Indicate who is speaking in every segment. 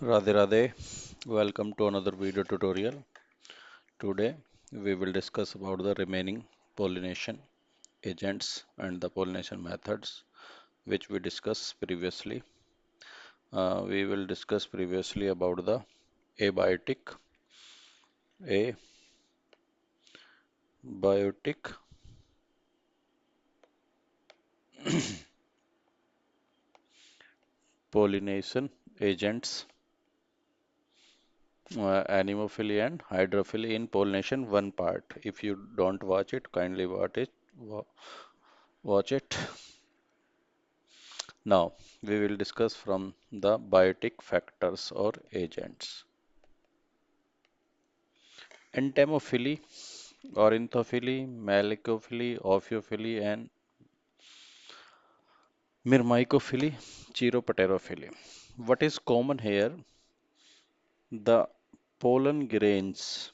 Speaker 1: Radhe Radhe, welcome to another video tutorial. Today we will discuss about the remaining pollination agents and the pollination methods which we discussed previously. We will discuss previously about the abiotic, abiotic pollination agents, anemophily and hydrophily in pollination one part. If you don't watch it, kindly watch it. Now, we will discuss from the biotic factors or agents. Entomophily, ornithophily, malicophily, ophiophily, and myrmecophily, chiropterophily. What is common here? The pollen grains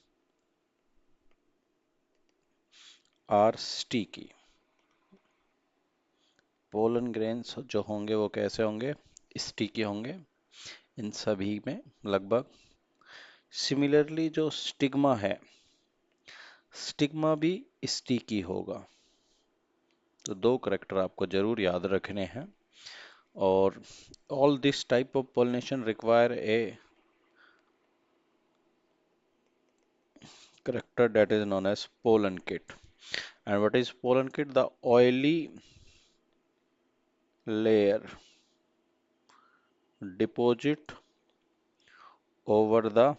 Speaker 1: are sticky. Pollen grains जो होंगे वो कैसे होंगे? Sticky होंगे इन सभी में लगभग. Similarly जो स्टिग्मा है, स्टिग्मा भी स्टिकी होगा. तो दो करेक्टर आपको जरूर याद रखने हैं. और all this type of pollination require a character that is known as pollen kit. And what is pollen kit? The oily layer deposit over the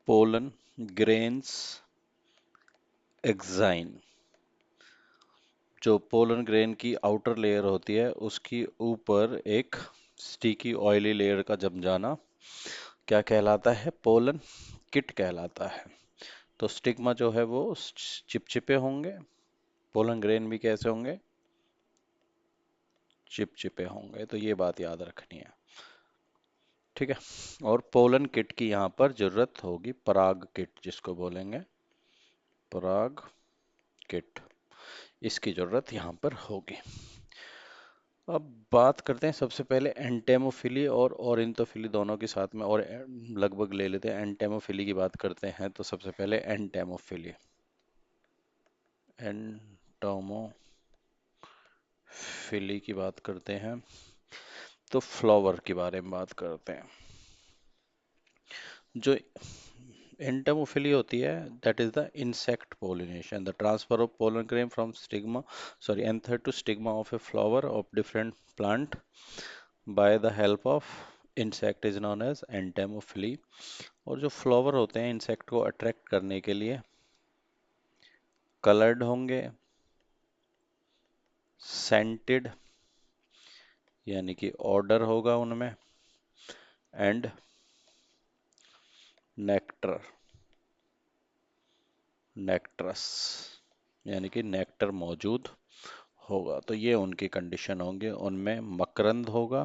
Speaker 1: pollen grains exine. जो पोलन ग्रेन की outer layer होती है उसकी ऊपर एक sticky oily layer का जम जाना क्या कहलाता है? पोलन किट कहलाता है. तो स्टिग्मा जो है वो चिपचिपे होंगे, पोलन ग्रेन भी कैसे होंगे? चिपचिपे होंगे. तो ये बात याद रखनी है. ठीक है. और पोलन किट की यहाँ पर जरूरत होगी, पराग किट जिसको बोलेंगे, पराग किट, इसकी जरूरत यहाँ पर होगी. अब बात करते हैं सबसे पहले एंटेमोफिली और ओरिंथोफिली दोनों के साथ में, और लगभग ले लेते हैं. एंटेमोफिली की बात करते हैं तो सबसे पहले एंटेमोफिली, एंटोमोफिली की बात करते हैं तो फ्लावर के बारे में बात करते हैं. जो एंटोमोफिली होती है that is the insect pollination, the transfer of pollen grain from stigma anther to stigma of a flower of different plant by the help of insect is known as entomophily. और जो flower होते हैं insect को attract करने के लिए coloured होंगे, scented यानी कि ऑर्डर होगा उनमें, एंड नेक्टर, नेक्ट्रस यानी कि नेक्टर मौजूद होगा. तो ये उनकी कंडीशन होंगे. उनमें मकरंद होगा,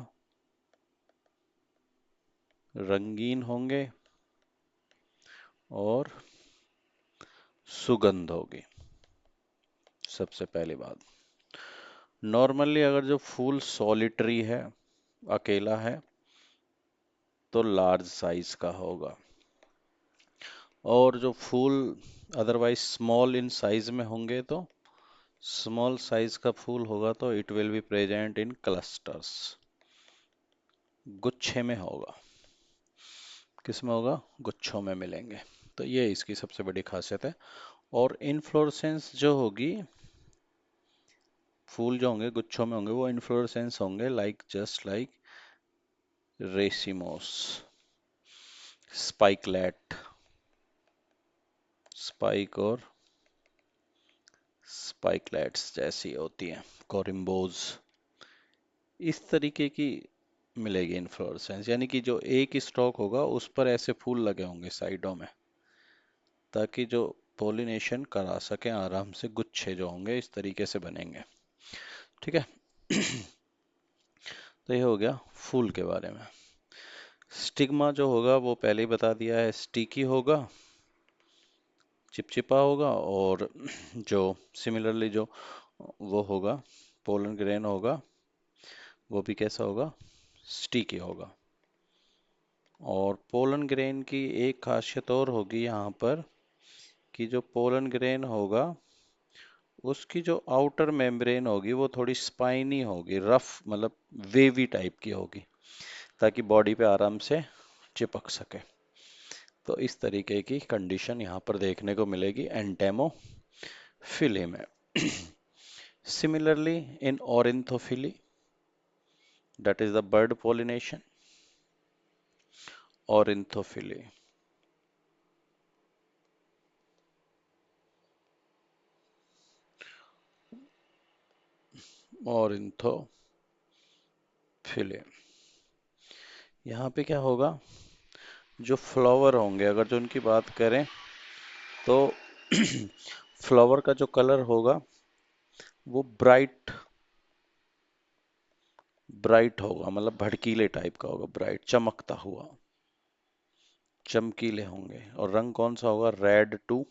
Speaker 1: रंगीन होंगे और सुगंध होगी. सबसे पहली बात, नॉर्मली अगर जो फूल सॉलिटरी है, अकेला है, तो लार्ज साइज का होगा. और जो फूल अदरवाइज स्मॉल इन साइज में होंगे तो स्मॉल साइज का फूल होगा तो it will be present in clusters, गुच्छे में होगा. किस में होगा? गुच्छों में मिलेंगे. तो ये इसकी सबसे बड़ी खासियत है. और इन्फ्लोरेसेंस जो होगी, फूल जो होंगे गुच्छों में होंगे वो इन्फ्लोरेसेंस होंगे like just like racemose, spikelet, spike और स्पाइकलेट्स जैसी होती हैं, कोरिम्बोज, इस तरीके की मिलेगी इन्फ्लोरेसेंस. यानी कि जो एक ही स्टॉक होगा उस पर ऐसे फूल लगे होंगे साइडों में, ताकि जो पोलिनेशन करा सकें आराम से. गुच्छे जो होंगे इस तरीके से बनेंगे. ठीक है. तो ये हो गया फूल के बारे में. स्टिग्मा जो होगा वो पहले ही बता दिया है, स्टिकी होगा, चिपचिपा होगा. और जो सिमिलरली जो वो होगा, पोलन ग्रेन होगा, वो भी कैसा होगा, स्टिकी होगा। और पोलन ग्रेन की एक खासियत और होगी यहाँ पर, कि जो पोलन ग्रेन होगा उसकी जो आउटर मेम्ब्रेन होगी वो थोड़ी स्पाइनी होगी, रफ मतलब वेवी टाइप की होगी, ताकि बॉडी पे आराम से चिपक सके। तो इस तरीके की कंडीशन यहाँ पर देखने को मिलेगी एंटेमोफिली में। Similarly in ornithophily, that is the bird pollination, ornithophily. Ornithophily, यहाँ पे क्या होगा, जो फ्लावर होंगे अगर जो उनकी बात करें तो फ्लावर का जो कलर होगा वो ब्राइट ब्राइट होगा, मतलब भड़कीले टाइप का होगा, ब्राइट चमकता हुआ, चमकीले होंगे। और रंग कौन सा होगा, red to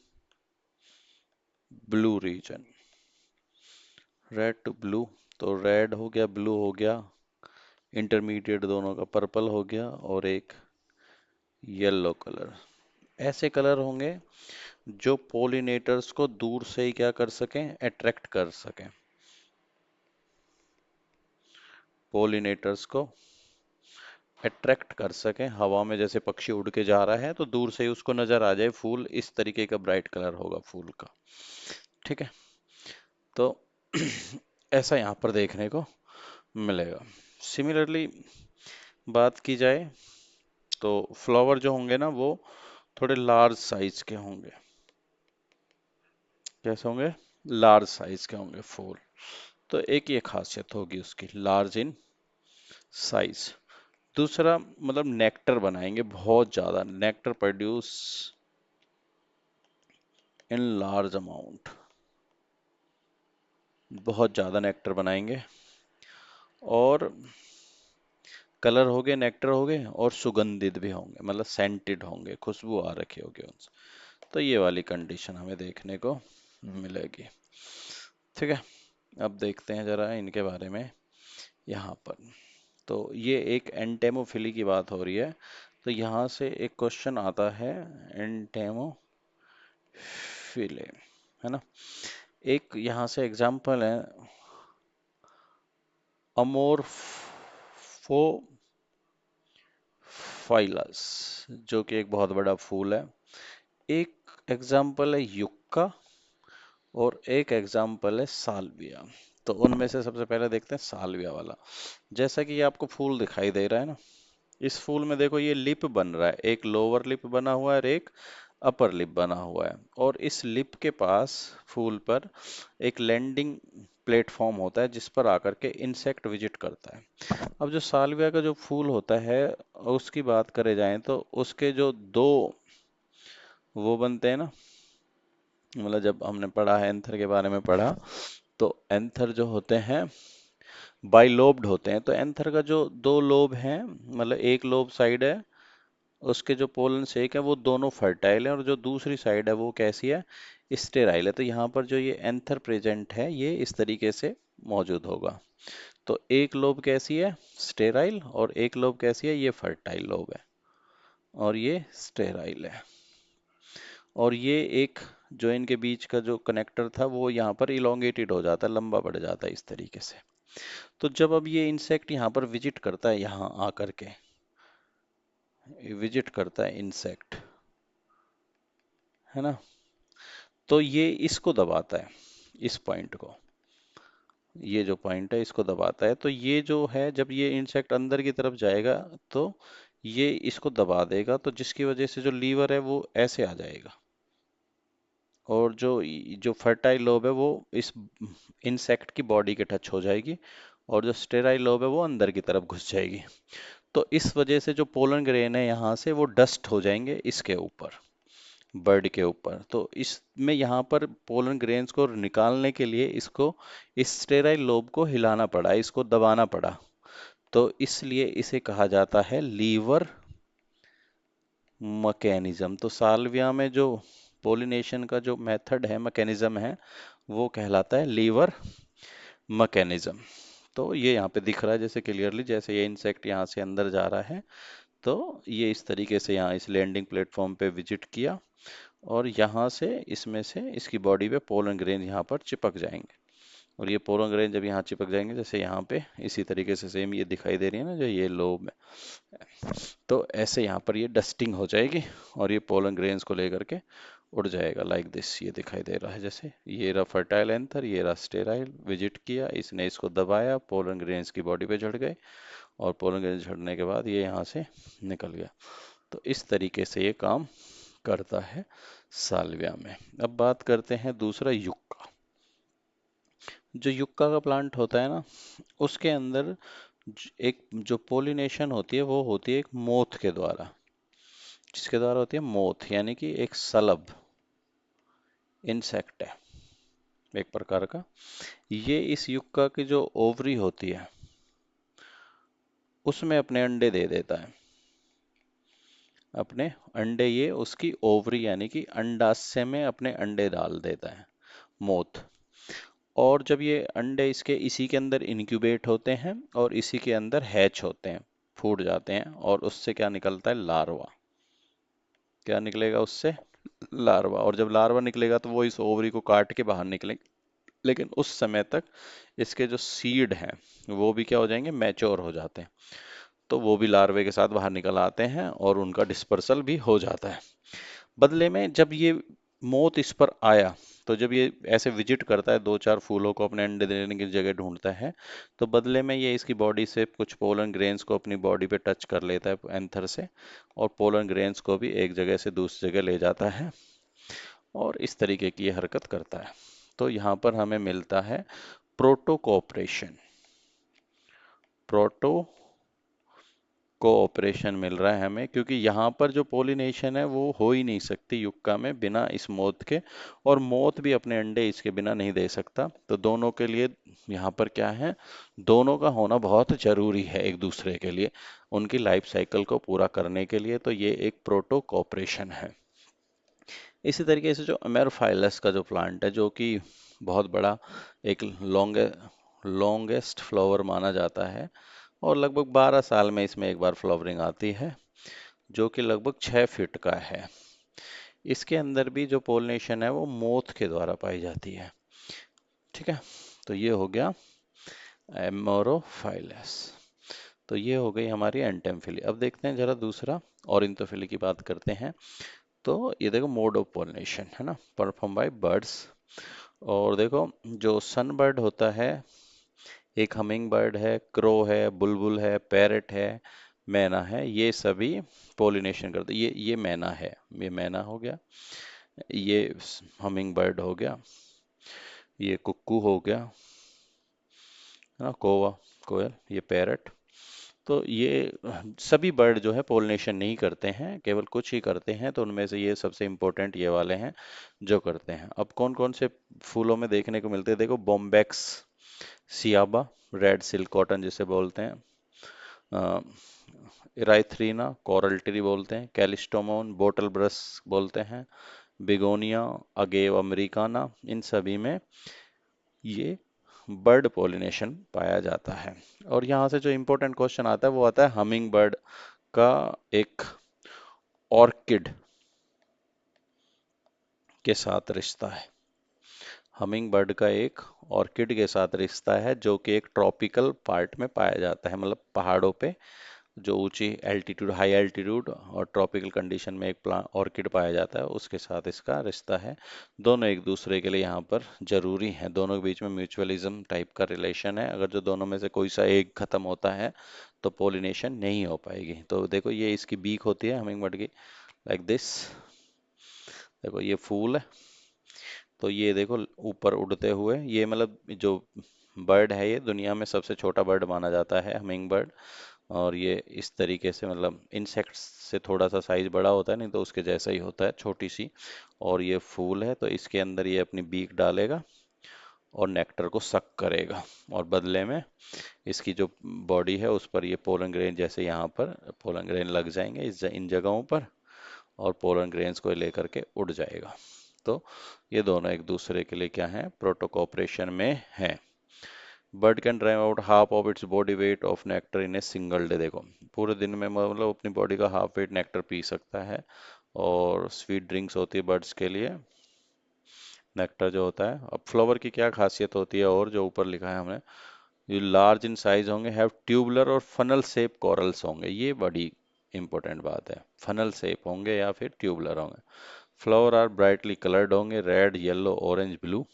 Speaker 1: blue region, red to blue. तो रेड हो गया, ब्लू हो गया, इंटरमीडिएट दोनों का पर्पल हो गया, और एक येलो कलर। ऐसे कलर होंगे जो पोलिनेटर्स को दूर से ही क्या कर सकें, अट्रैक्ट कर सकें, पोलिनेटर्स को अट्रैक्ट कर सकें। हवा में जैसे पक्षी उड़ के जा रहा है तो दूर से ही उसको नजर आ जाए फूल, इस तरीके का ब्राइट कलर होगा फूल का। ठीक है, तो ऐसा यहाँ पर देखने को मिलेगा। सिमिलरली बात की जाए तो फ्लावर जो होंगे ना वो थोड़े लार्ज साइज के होंगे। कैसे होंगे, लार्ज साइज के होंगे फूल। तो एक ये खासियत होगी उसकी, लार्ज इन साइज। दूसरा मतलब नेक्टर बनाएंगे बहुत ज्यादा, nectar produce in large amount, बहुत ज्यादा नेक्टर बनाएंगे। और कलर हो गए, नेक्टर हो गए, और सुगंधित भी होंगे, मतलब सेंटेड होंगे, खुशबू आ रखी होगी उनसे। तो ये वाली कंडीशन हमें देखने को मिलेगी। ठीक है, अब देखते हैं जरा इनके बारे में यहाँ पर। तो ये एक एंटेमोफिली की बात हो रही है, तो यहाँ से एक क्वेश्चन आता है एंटेमोफिले, है ना। एक यहाँ से एग्जाम्पल है अमोर्फोफाइलस, जो कि एक बहुत बड़ा फूल है। एक एग्जाम्पल है युक्का, और एक एग्जाम्पल है साल्विया। तो उनमें से सबसे पहले देखते हैं साल्विया वाला। जैसा कि ये आपको फूल दिखाई दे रहा है ना, इस फूल में देखो ये लिप बन रहा है, एक लोअर लिप बना हुआ है और एक अपर लिप बना हुआ है। और इस लिप के पास फूल पर एक लैंडिंग प्लेटफॉर्म होता है जिस पर आकर के इंसेक्ट विजिट करता है। अब जो साल्विया का जो फूल होता है उसकी बात करे जाए तो उसके जो दो वो बनते हैं ना, मतलब जब हमने पढ़ा है एंथर के बारे में पढ़ा, तो एंथर जो होते हैं बाइलोब्ड होते हैं। तो एंथर का जो दो लोब हैं, मतलब एक लोब साइड है उसके जो पोलन सेक है वो दोनों फर्टाइल है, और जो दूसरी साइड है वो कैसी है, स्टेराइल है। तो यहाँ पर जो ये एंथर प्रेजेंट है ये इस तरीके से मौजूद होगा। तो एक लोब कैसी है, स्टेराइल, और एक लोब कैसी है, ये फर्टाइल लोब है, और ये स्टेराइल है। और ये एक जो इनके बीच का जो कनेक्टर था वो यहाँ पर इलोंगेटेड हो जाता है, लंबा बढ़ जाता है इस तरीके से। तो जब अब ये इंसेक्ट यहाँ पर विजिट करता है, यहाँ आकर के विजिट करता है इंसेक्ट, है ना, तो ये इसको दबाता है, इस पॉइंट को, ये जो पॉइंट है इसको दबाता है। तो ये जो है जब ये इंसेक्ट अंदर की तरफ जाएगा तो ये इसको दबा देगा, तो जिसकी वजह से जो लीवर है वो ऐसे आ जाएगा, और जो फर्टाइल लोब है वो इस इंसेक्ट की बॉडी के टच हो जाएगी, और जो स्टेराइल लोब है वो अंदर की तरफ घुस जाएगी। तो इस वजह से जो पोलन ग्रेन है यहाँ से वो डस्ट हो जाएंगे इसके ऊपर, बर्ड के ऊपर। तो इसमें यहाँ पर पोलन ग्रेन्स को निकालने के लिए इसको इस स्टेराइल लोब को हिलाना पड़ा, इसको दबाना पड़ा। तो इसलिए इसे कहा जाता है लीवर मैकेनिज्म। तो साल्विया में जो पोलिनेशन का जो मेथड है, मैकेनिज्म है, वो कहलाता है लीवर मैकेनिज्म। तो ये यहाँ पे दिख रहा है जैसे क्लियरली, जैसे ये इंसेक्ट यहाँ से अंदर जा रहा है, तो ये इस तरीके से यहाँ इस लैंडिंग प्लेटफॉर्म पे विजिट किया, और यहाँ से इसमें से इसकी बॉडी पे पोलन ग्रेन यहाँ पर चिपक जाएंगे। और ये पोलन ग्रेन जब यहाँ चिपक जाएंगे, जैसे यहाँ पे इसी तरीके से सेम ये दिखाई दे रही है ना, जो ये लोब है, तो ऐसे यहाँ पर ये डस्टिंग हो जाएगी और ये पोलन ग्रेन्स को लेकर के उड़ जाएगा लाइक दिस। ये दिखाई दे रहा है जैसे ये रहा फर्टाइल एंथर, ये रहा स्टेराइल, विजिट किया, इसने इसको दबाया, पोलन ग्रेन्स की बॉडी पे झड़ गए, और पोलन ग्रेन्स झड़ने के बाद ये यहाँ से निकल गया। तो इस तरीके से ये काम करता है साल्विया में। अब बात करते हैं दूसरा युक्का। जो युक्का का प्लांट होता है ना, उसके अंदर एक जो पोलिनेशन होती है वो होती है एक मोथ के द्वारा। जिसके द्वारा होती है मोथ, यानी कि एक सलब इंसेक्ट है एक प्रकार का। ये इस युक्का की जो ओवरी होती है उसमें अपने अंडे दे देता है। अपने अंडे ये उसकी ओवरी यानी कि अंडाशय में अपने अंडे डाल देता है मोथ। और जब ये अंडे इसके इसी के अंदर इनक्यूबेट होते हैं और इसी के अंदर हैच होते हैं, फूट जाते हैं, और उससे क्या निकलता है, लार्वा। क्या निकलेगा उससे, लार्वा। और जब लार्वा निकलेगा तो वो इस ओवरी को काट के बाहर निकलेंगे, लेकिन उस समय तक इसके जो सीड हैं वो भी क्या हो जाएंगे, मैच्योर हो जाते हैं। तो वो भी लार्वे के साथ बाहर निकल आते हैं और उनका डिस्पर्सल भी हो जाता है। बदले में जब ये मोथ इस पर आया, तो जब ये ऐसे विजिट करता है, दो चार फूलों को अपने अंडे देने की जगह ढूंढता है, तो बदले में ये इसकी बॉडी से कुछ पोलन ग्रेन्स को अपनी बॉडी पे टच कर लेता है एंथर से, और पोलन ग्रेन्स को भी एक जगह से दूसरी जगह ले जाता है, और इस तरीके की ये हरकत करता है। तो यहाँ पर हमें मिलता है प्रोटोकोऑपरेशन। प्रोटो कोऑपरेशन मिल रहा है हमें, क्योंकि यहाँ पर जो पोलिनेशन है वो हो ही नहीं सकती युक्का में बिना इस मोथ के, और मोथ भी अपने अंडे इसके बिना नहीं दे सकता। तो दोनों के लिए यहाँ पर क्या है, दोनों का होना बहुत जरूरी है एक दूसरे के लिए, उनकी लाइफ साइकिल को पूरा करने के लिए। तो ये एक प्रोटो कोऑपरेशन है। इसी तरीके से जो अमेरोफाइलस का जो प्लांट है, जो कि बहुत बड़ा एक लॉन्गेस्ट फ्लावर माना जाता है, और लगभग 12 साल में इसमें एक बार फ्लावरिंग आती है, जो कि लगभग 6 फीट का है। इसके अंदर भी जो पोलिनेशन है वो मोथ के द्वारा पाई जाती है। ठीक है, तो ये हो गया एमोरोफाइलस। तो ये हो गई हमारी एंटेम्फिली। अब देखते हैं जरा दूसरा ऑरिंथोफिली की बात करते हैं। तो ये देखो मोड ऑफ पोलिनेशन है ना, परफॉर्म बाय बर्ड्स। और देखो जो सन बर्ड होता है, एक हमिंग बर्ड है, क्रो है, बुलबुल है, पैरट है, मैना है, ये सभी पोलिनेशन करते। ये मैना है, ये मैना हो गया, ये हमिंग बर्ड हो गया, ये कुक्कू हो गया, है ना, कोवा, कोयल, ये पैरट। तो ये सभी बर्ड जो है पोलिनेशन नहीं करते हैं, केवल कुछ ही करते हैं। तो उनमें से ये सबसे इम्पोर्टेंट ये वाले हैं जो करते हैं। अब कौन कौन से फूलों में देखने को मिलते हैं, देखो बॉम्बैक्स सियाबा, रेड सिल्क कॉटन जिसे बोलते हैं, इराइथ्रीना कोरल ट्री बोलते हैं, कैलिस्टोमोन बोटल ब्रश बोलते हैं, बिगोनिया, अगेव अमेरिकाना, इन सभी में ये बर्ड पोलिनेशन पाया जाता है। और यहाँ से जो इम्पोर्टेंट क्वेश्चन आता है वो आता है हमिंग बर्ड का एक ऑर्किड के साथ रिश्ता है। हमिंग बर्ड का एक ऑर्किड के साथ रिश्ता है, जो कि एक ट्रॉपिकल पार्ट में पाया जाता है, मतलब पहाड़ों पे जो ऊंची एल्टीट्यूड, हाई एल्टीट्यूड और ट्रॉपिकल कंडीशन में एक प्लांट ऑर्किड पाया जाता है, उसके साथ इसका रिश्ता है। दोनों एक दूसरे के लिए यहाँ पर जरूरी हैं, दोनों के बीच में म्यूचुअलिज्म टाइप का रिलेशन है। अगर जो दोनों में से कोई सा एक खत्म होता है तो पोलिनेशन नहीं हो पाएगी। तो देखो ये इसकी बीक होती है हमिंग बर्ड की, लाइक दिस। देखो ये फूल है, तो ये देखो ऊपर उड़ते हुए, ये मतलब जो बर्ड है ये दुनिया में सबसे छोटा बर्ड माना जाता है हमिंग बर्ड। और ये इस तरीके से, मतलब इंसेक्ट्स से थोड़ा सा साइज बड़ा होता है, नहीं तो उसके जैसा ही होता है, छोटी सी। और ये फूल है, तो इसके अंदर ये अपनी बीक डालेगा और नेक्टर को सक करेगा, और बदले में इसकी जो बॉडी है उस पर ये पोलन ग्रेन, जैसे यहाँ पर पोलन ग्रेन लग जाएंगे इन जगहों पर, और पोलन ग्रेन्स को लेकर के उड़ जाएगा। तो ये दोनों एक दूसरे के लिए क्या है, प्रोटोकोऑपरेशन में है। Bird can drive out half of its body weight of nectar in a single day. देखो पूरे दिन में मतलब अपनी बॉडी का हाफ वेट नेक्टर पी सकता है। और स्वीट ड्रिंक्स होती है बर्ड्स के लिए, नेक्टर जो होता है। अब फ्लावर की क्या खासियत होती है, और जो ऊपर लिखा है हमने, ये लार्ज इन साइज होंगे, हैव ट्यूबुलर और फनल शेप कॉरल्स होंगे। ये बड़ी इंपॉर्टेंट बात है, फनल शेप होंगे या फिर ट्यूबुलर होंगे। फ्लावर आर ब्राइटली कलर्ड होंगे, रेड येलो ऑरेंज ब्लू।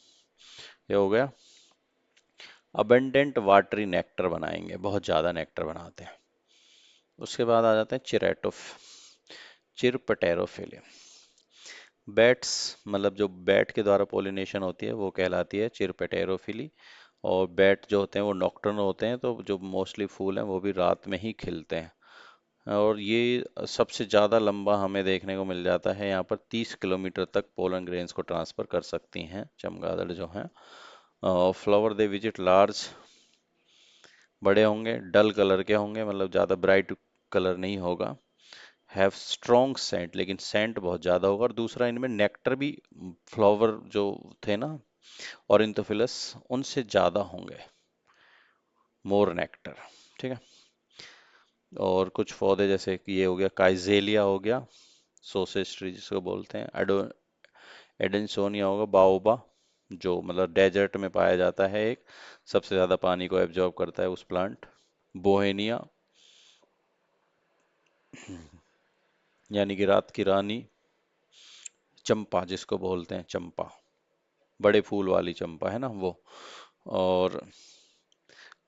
Speaker 1: ये हो गया। अबेंडेंट वाटरी नेक्टर बनाएंगे, बहुत ज्यादा नेक्टर बनाते हैं। उसके बाद आ जाते हैं चिरपटेरोफिली। बैट्स, मतलब जो बैट के द्वारा पोलिनेशन होती है वो कहलाती है चिरपटेरोफिली। और बैट जो होते हैं वो नॉकटर्नल होते हैं, तो जो मोस्टली फूल हैं वो भी रात में ही खिलते हैं। और ये सबसे ज़्यादा लंबा हमें देखने को मिल जाता है, यहाँ पर 30 किलोमीटर तक पोलन ग्रेन्स को ट्रांसफर कर सकती हैं चमगादड़ जो हैं। फ्लावर दे विजिट लार्ज, बड़े होंगे, डल कलर के होंगे, मतलब ज़्यादा ब्राइट कलर नहीं होगा। हैव स्ट्रॉन्ग सेंट, लेकिन सेंट बहुत ज़्यादा होगा। और दूसरा, इनमें नेक्टर भी फ्लावर जो थे ना ऑरिंथोफिलस, उनसे ज़्यादा होंगे, मोर नेक्टर। ठीक है। और कुछ पौधे जैसे कि ये हो गया काइजेलिया हो गया, सोसेज ट्री जिसको बोलते हैं, एडेंसोनिया होगा, बाओबा जो मतलब डेजर्ट में पाया जाता है, एक सबसे ज्यादा पानी को एब्जॉर्ब करता है उस प्लांट। बोहेनिया यानी कि रात की रानी, चंपा जिसको बोलते हैं, चंपा बड़े फूल वाली चंपा है ना वो। और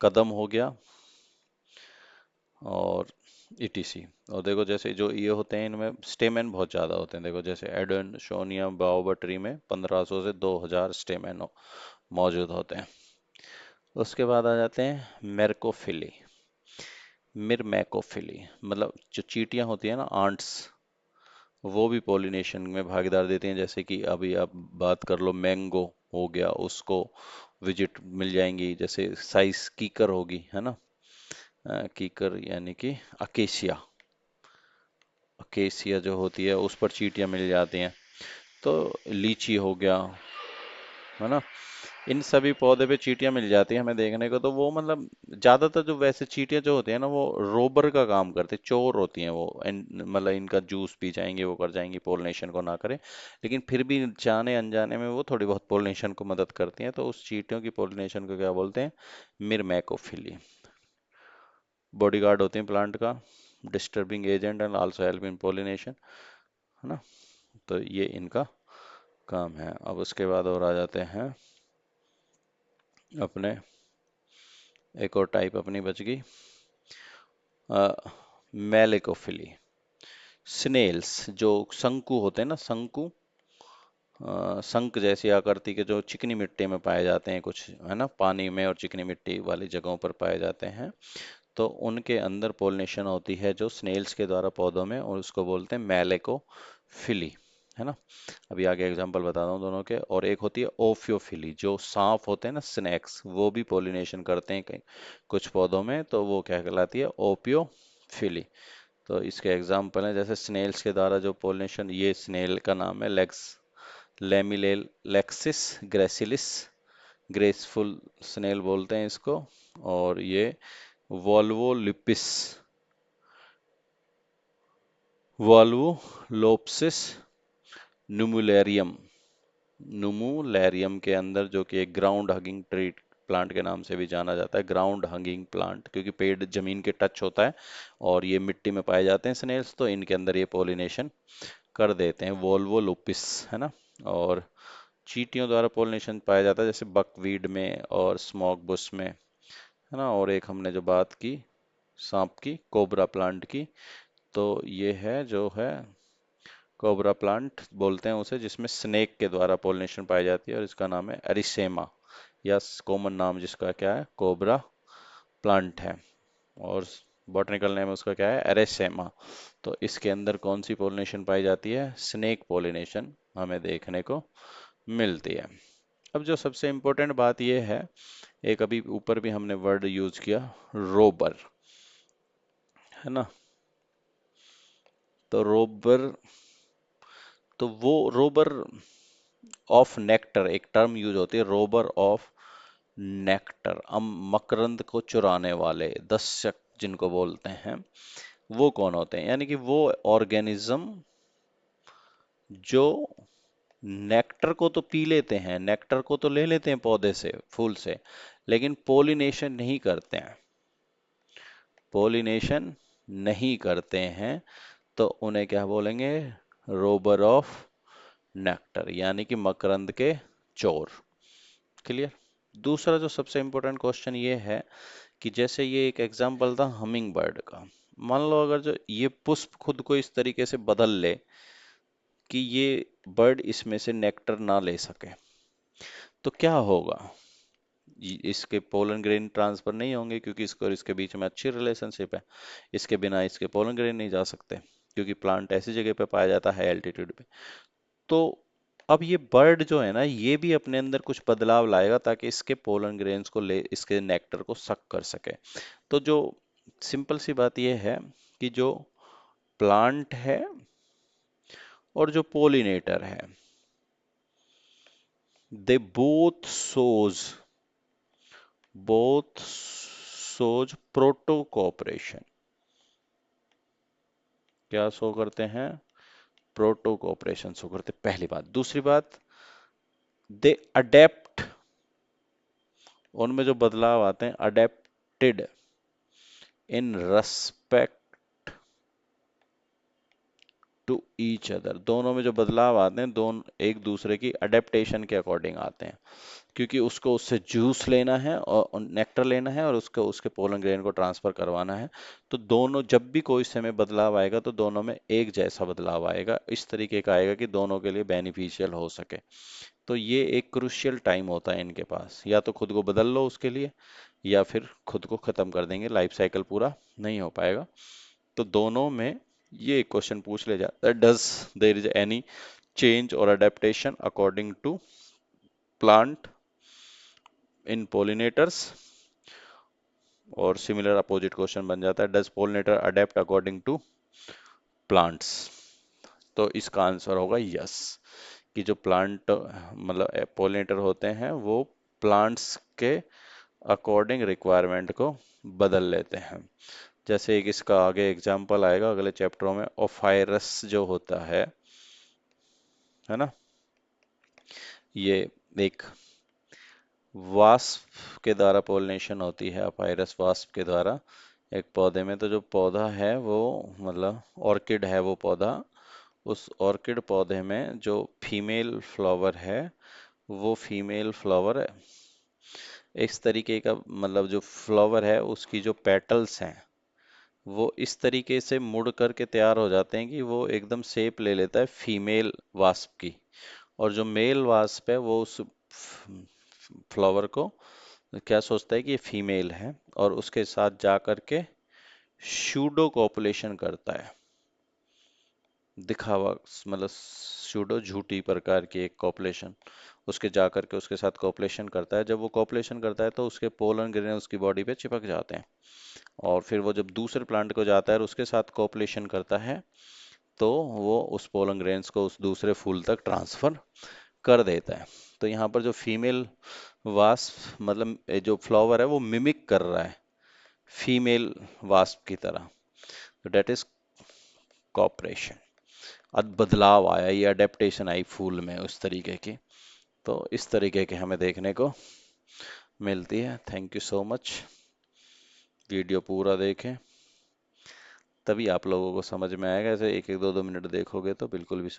Speaker 1: कदम हो गया, और ईटीसी। और देखो जैसे जो ये होते हैं इनमें स्टेमेन बहुत ज्यादा होते हैं, देखो जैसे एडेंसोनिया बाओबा ट्री में 1500 से 2000 स्टेमेन मौजूद होते हैं। उसके बाद आ जाते हैं मेरकोफिली। मिरमैकोफिली मतलब जो चींटियां होती है ना, आंट्स, वो भी पॉलिनेशन में भागीदार देती हैं। जैसे कि अभी आप बात कर लो, मैंगो हो गया, उसको विजिट मिल जाएंगी। जैसे साइज कीकर होगी, है ना, कीकर यानी कि अकेशिया, अकेसिया जो होती है उस पर चींटियां मिल जाती हैं। तो लीची हो गया, है ना, इन सभी पौधे पे चींटियां मिल जाती हैं हमें देखने को। तो वो मतलब ज्यादातर जो वैसे चींटियां जो होती है ना, वो रोबर का काम करती, चोर होती हैं वो। मतलब इनका जूस पी जाएंगे, वो कर जाएंगी, पोलिनेशन को ना करें। लेकिन फिर भी जाने अनजाने में वो थोड़ी बहुत पोलिनेशन को मदद करती हैं। तो उस चींटियों की पोलिनेशन को क्या बोलते हैं, मिरमैकोफिली। बॉडीगार्ड होते हैं प्लांट का, disturbing agent and also help in pollination, है ना। तो ये इनका काम है। अब उसके बाद और आ जाते हैं अपने, एक और टाइप अपनी बच गई, मेलेकोफिली। स्नेल्स जो शंकु होते हैं ना, शंकु, शंख जैसी आकृति के, जो चिकनी मिट्टी में पाए जाते हैं कुछ, है ना, पानी में और चिकनी मिट्टी वाली जगहों पर पाए जाते हैं। तो उनके अंदर पोलिनेशन होती है जो स्नेल्स के द्वारा पौधों में, और उसको बोलते हैं मेलेकोफिली, है ना। अभी आगे एग्जांपल बताता हूँ दोनों के। और एक होती है ओफियोफिली, जो सांप होते हैं ना, स्नेक्स, वो भी पोलिनेशन करते हैं कहीं कुछ पौधों में, तो वो क्या कहलाती है, ओपियोफिली। तो इसके एग्जाम्पल हैं जैसे स्नेल्स के द्वारा जो पोलिनेशन, ये स्नेल का नाम है लेक्स, लेमिलेक्सिस ग्रेसिलिस, ग्रेसफुल स्नेल बोलते हैं इसको। और ये वॉल्वोलिपिस, वॉल्वोलोप्सिस नुमुलेरियम, नुमुलेरियम के अंदर, जो कि एक ग्राउंड हगिंग ट्री प्लांट के नाम से भी जाना जाता है, ग्राउंड हगिंग प्लांट, क्योंकि पेड़ जमीन के टच होता है और ये मिट्टी में पाए जाते हैं स्नेल्स, तो इनके अंदर ये पोलिनेशन कर देते हैं, वोल्वोलुपिस, है ना। और चींटियों द्वारा पोलिनेशन पाया जाता है जैसे बकवीड में और स्मॉक बुश में, है ना। और एक हमने जो बात की सांप की, कोबरा प्लांट की, तो ये है जो है कोबरा प्लांट बोलते हैं उसे, जिसमें स्नेक के द्वारा पोलिनेशन पाई जाती है, और इसका नाम है एरिसेमा, या कॉमन नाम जिसका क्या है, कोबरा प्लांट है। और बॉटनिकल नेम उसका क्या है, एरेसेमा। तो इसके अंदर कौन सी पोलिनेशन पाई जाती है, स्नेक पोलिनेशन हमें देखने को मिलती है। अब जो सबसे इम्पोर्टेंट बात यह है, एक अभी ऊपर भी हमने वर्ड यूज किया, रोबर, है ना। तो रोबर, तो वो रोबर ऑफ नेक्टर, एक टर्म यूज होती है, रोबर ऑफ नेक्टर, मकरंद को चुराने वाले, दशक जिनको बोलते हैं, वो कौन होते हैं? यानी कि वो ऑर्गेनिज्म जो नेक्टर को तो पी लेते हैं, नेक्टर को तो ले लेते हैं पौधे से, फूल से, लेकिन पोलिनेशन नहीं करते हैं, पोलिनेशन नहीं करते हैं, तो उन्हें क्या बोलेंगे? रोबर ऑफ नेक्टर, यानी कि मकरंद के चोर। क्लियर? दूसरा जो सबसे इंपॉर्टेंट क्वेश्चन ये है कि जैसे ये एक एग्जांपल था हमिंग बर्ड का, मान लो अगर जो ये पुष्प खुद को इस तरीके से बदल ले कि ये बर्ड इसमें से नेक्टर ना ले सके, तो क्या होगा? इसके पोलन ग्रेन ट्रांसफर नहीं होंगे, क्योंकि इसको और इसके बीच में अच्छी रिलेशनशिप है, इसके बिना इसके पोलन ग्रेन नहीं जा सकते, क्योंकि प्लांट ऐसी जगह पे पाया जाता है एल्टीट्यूड पे। तो अब ये बर्ड जो है ना, ये भी अपने अंदर कुछ बदलाव लाएगा ताकि इसके पोलन ग्रेन्स को ले, इसके नेक्टर को सक कर सके। तो जो सिंपल सी बात ये है कि जो प्लांट है और जो पोलिनेटर है, they both shows proto cooperation. क्या शो करते हैं? प्रोटो कोऑपरेशन शो करते, पहली बात। दूसरी बात, दे अडेप्ट, उनमें जो बदलाव आते हैं, adapted in respect to each other, दोनों में जो बदलाव आते हैं, दोनों एक दूसरे की अडेप्टेशन के अकॉर्डिंग आते हैं, क्योंकि उसको उससे जूस लेना है और नेक्टर लेना है, और उसको उसके पोलन ग्रेन को ट्रांसफर करवाना है। तो दोनों, जब भी कोई समय बदलाव आएगा तो दोनों में एक जैसा बदलाव आएगा, इस तरीके का आएगा कि दोनों के लिए बेनिफिशियल हो सके। तो ये एक क्रुशियल टाइम होता है इनके पास, या तो खुद को बदल लो उसके लिए, या फिर खुद को खत्म कर देंगे, लाइफ साइकिल पूरा नहीं हो पाएगा। तो दोनों में ये एक क्वेश्चन पूछ ले जाता है, does there is any change और adaptation according to plant in pollinators? और सिमिलर अपोजिट क्वेश्चन बन जाता है, does pollinator adapt according to plants? तो इसका आंसर होगा यस, कि जो प्लांट मतलब पोलिनेटर होते हैं वो प्लांट्स के अकॉर्डिंग रिक्वायरमेंट को बदल लेते हैं। जैसे एक इसका आगे एग्जाम्पल आएगा अगले चैप्टरों में, ओफायरस जो होता है ना, ये एक वास्प के द्वारा पोलिनेशन होती है, अपायरस वास्प के द्वारा एक पौधे में। तो जो पौधा है वो, मतलब ऑर्किड है वो पौधा, उस ऑर्किड पौधे में जो फीमेल फ्लावर है, वो फीमेल फ्लावर इस तरीके का, मतलब जो फ्लावर है उसकी जो पेटल्स हैं वो इस तरीके से मुड़ करके तैयार हो जाते हैं कि वो एकदम शेप ले लेता है फीमेल वास्प की, और जो मेल वास्प है वो उस फ्लावर को क्या सोचता है कि ये फीमेल है, और उसके साथ जा करके शूडो कॉपुलेशन करता है। दिखावा, मतलब शूडो झूठी प्रकार की एक कॉपुलेशन, उसके जा करके उसके साथ कॉपुलेशन करता है। जब वो कॉपुलेशन करता है तो उसके पोलन ग्रेन उसकी बॉडी पे चिपक जाते हैं, और फिर वो जब दूसरे प्लांट को जाता है और उसके साथ कॉपुलेशन करता है, तो वो उस पोलन ग्रेन्स को उस दूसरे फूल तक ट्रांसफर कर देता है। तो यहाँ पर जो फीमेल वास्प, मतलब जो फ्लावर है वो मिमिक कर रहा है फीमेल वास्प की तरह, तो डेट इज कॉपरेशन। अब बदलाव आया, ये अडेप्टेशन आई फूल में उस तरीके की। तो इस तरीके के हमें देखने को मिलती है। Thank you so much. Video पूरा देखें, तभी आप लोगों को समझ में आएगा। ऐसे एक एक दो दो मिनट देखोगे तो बिल्कुल भी